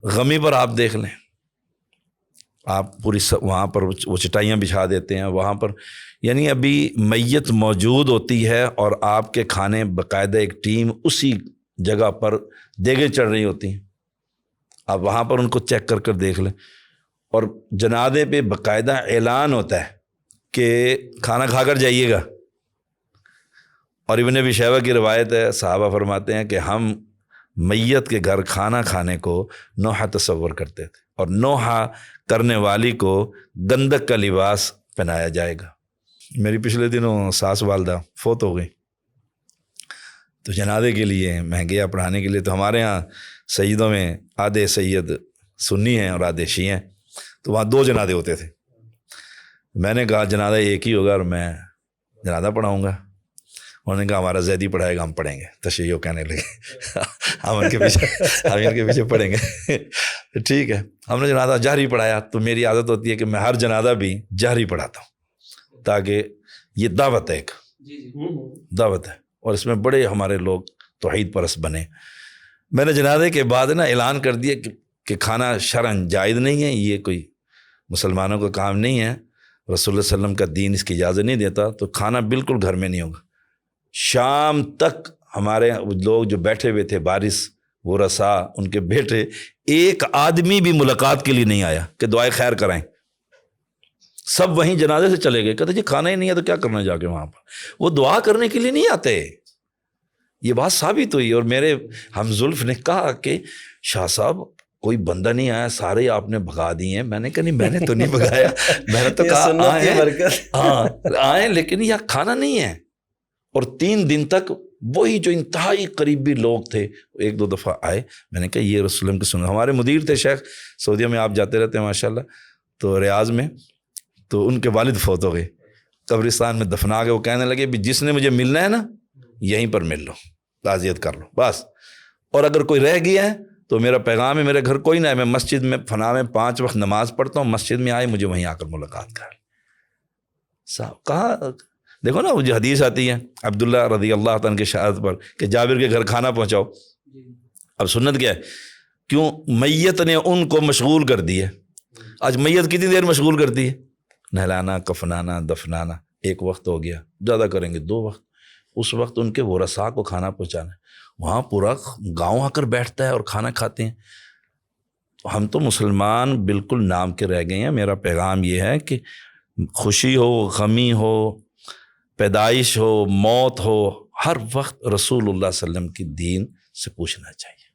غمی پر آپ دیکھ لیں، آپ پوری وہاں پر وہ چٹائیاں بچھا دیتے ہیں وہاں پر، یعنی ابھی میت موجود ہوتی ہے اور آپ کے کھانے باقاعدہ ایک ٹیم اسی جگہ پر دیگیں چڑھ رہی ہوتی ہیں، آپ وہاں پر ان کو چیک کر کر دیکھ لیں، اور جنازے پہ باقاعدہ اعلان ہوتا ہے کہ کھانا کھا کر جائیے گا۔ اور ابن ابی شیبہ کی روایت ہے، صحابہ فرماتے ہیں کہ ہم میت کے گھر کھانا کھانے کو نوحہ تصور کرتے تھے، اور نوحہ کرنے والی کو گندک کا لباس پہنایا جائے گا۔ میری پچھلے دنوں ساس والدہ فوت ہو گئی، تو جنازے کے لیے میں گیا پڑھانے کے لیے، تو ہمارے ہاں سیدوں میں آدھے سید سنی ہیں اور آدھے شیعہ ہیں، تو وہاں 2 جنازے ہوتے تھے۔ میں نے کہا جنازہ ایک ہی ہوگا اور میں جنازہ پڑھاؤں گا۔ انہوں نے کہا ہمارا زیدی پڑھائے گا، ہم پڑھیں گے۔ تشیع کہنے لگے ہم ان کے پیچھے پڑھیں گے۔ ٹھیک ہے، ہم نے جنازہ جہری پڑھایا، تو میری عادت ہوتی ہے کہ میں ہر جنازہ بھی جہری پڑھاتا ہوں، تاکہ یہ دعوت ہے، ایک دعوت ہے، اور اس میں بڑے ہمارے لوگ توحید پرست بنے۔ میں نے جنازے کے بعد نا اعلان کر دیا کہ کھانا شرعاً جائز نہیں ہے، یہ کوئی مسلمانوں کا کام نہیں ہے، رسول اللہ صلی اللہ علیہ وسلم کا دین اس کی اجازت نہیں دیتا، تو کھانا بالکل گھر میں نہیں ہوگا۔ شام تک ہمارے لوگ جو بیٹھے ہوئے تھے، وارث ورثاء ان کے بیٹے، ایک آدمی بھی ملاقات کے لیے نہیں آیا کہ دعائے خیر کرائیں، سب وہیں جنازے سے چلے گئے، کہتے جی کھانا ہی نہیں ہے تو کیا کرنا جا کے وہاں پر۔ وہ دعا کرنے کے لیے نہیں آتے، یہ بات ثابت ہوئی۔ اور میرے ہم زلف نے کہا کہ شاہ صاحب کوئی بندہ نہیں آیا، سارے آپ نے بھگا دیے ہیں۔ میں نے کہا نہیں، میں نے تو نہیں بھگایا، میں نے تو کہا آئیں لیکن یہ کھانا نہیں ہے۔ اور 3 دن تک وہی جو انتہائی قریبی لوگ تھے 1-2 دفعہ آئے، میں نے کہا یہ رسول اللہ کی سنت۔ ہمارے مدیر تھے شیخ، سعودیہ میں آپ جاتے رہتے ہیں ماشاءاللہ، تو ریاض میں، تو ان کے والد فوت ہو گئے، قبرستان میں دفنا گئے۔ وہ کہنے لگے بھی جس نے مجھے ملنا ہے نا یہیں پر مل لو، تعزیت کر لو بس، اور اگر کوئی رہ گیا ہے تو میرا پیغام ہے، میرے گھر کوئی نہ ہے، میں مسجد میں فنا میں 5 وقت نماز پڑھتا ہوں، مسجد میں آئے مجھے وہیں آ کر ملاقات کر۔ صاحب کہاں دیکھو نا وہ جو حدیث آتی ہے عبداللہ رضی اللہ عنہ کے شہادت پر کہ جابر کے گھر کھانا پہنچاؤ۔ اب سنت کیا ہے؟ کیوں؟ میت نے ان کو مشغول کر دی ہے۔ آج میت کتنی دیر مشغول کرتی ہے؟ نہلانا، کفنانا، دفنانا، 1 وقت ہو گیا، زیادہ کریں گے 2 وقت، اس وقت ان کے ورثاء کو کھانا پہنچانا ہے۔ وہاں پورا گاؤں آ کر بیٹھتا ہے اور کھانا کھاتے ہیں۔ ہم تو مسلمان بالکل نام کے رہ گئے ہیں۔ میرا پیغام یہ ہے کہ خوشی ہو، غمی ہو، پیدائش ہو، موت ہو، ہر وقت رسول اللہ صلی اللہ علیہ وسلم کی دین سے پوچھنا چاہیے۔